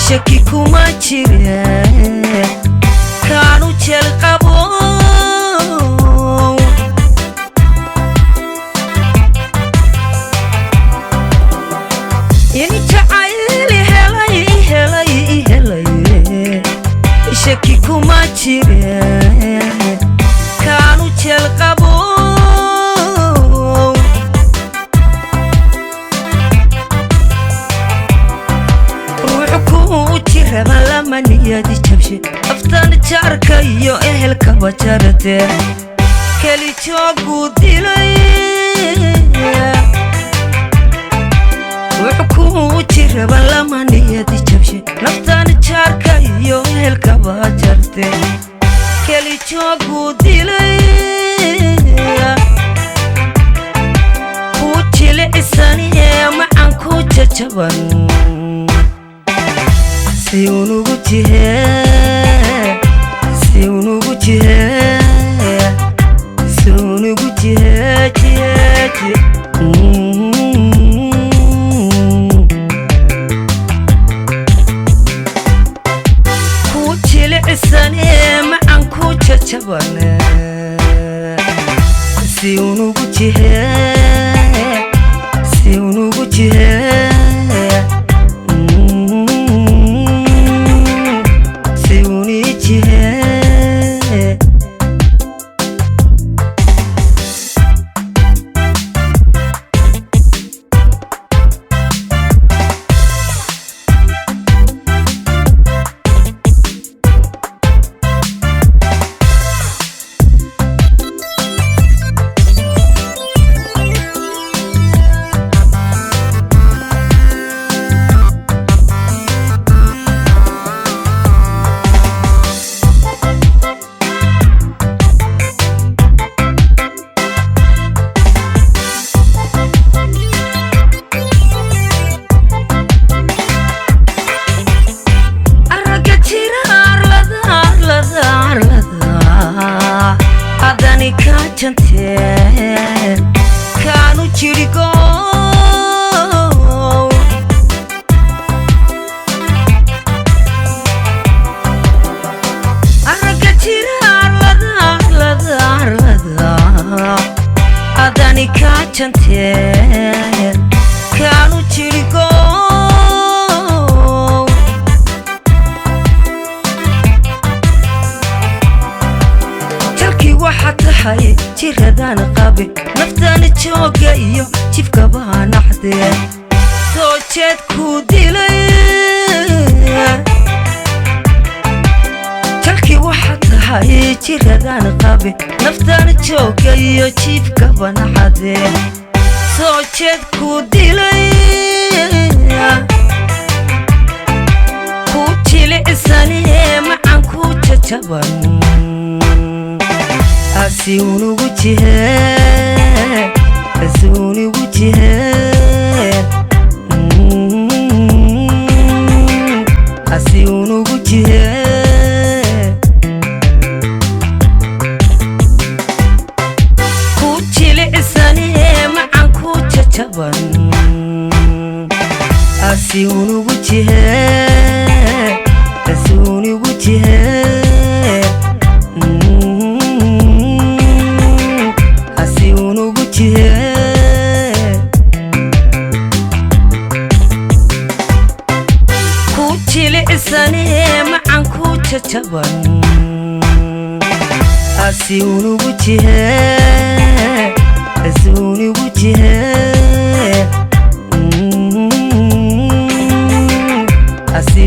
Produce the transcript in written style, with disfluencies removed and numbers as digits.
shaki kuma jire kaanu jeel qabo yani jacayli helay shaki kuma jire kaanu jeel qabo لما نيادي جبشي أفتان جاركا يو إهل كبجارتي كلي جوغو ديلي وحكو جربا لما نيادي جبشي أفتان جاركا يو إهل كبجارتي كلي جوغو ديلي كوچي لإساني معانكو ججبان Si unugu jihe ku jilicsanee macan ku jajabane si unugu jihe كانوا جيريكو أداني كاتشنتين كانوا جيريكو waxatahay jiradaan qabi naftaan joogayo jifka baan axdee soo jeed ku dilay jalkii waxatahay jiradaan qabi naftaan joogayo jifka baan axdee soo jeed ku dilay ku jilicsanee macan ku jajaban si unugu jihe ku jilicsanee macan ku jajaban si unugu jihe jilicsanee macan ku jajaban si unugu jihe si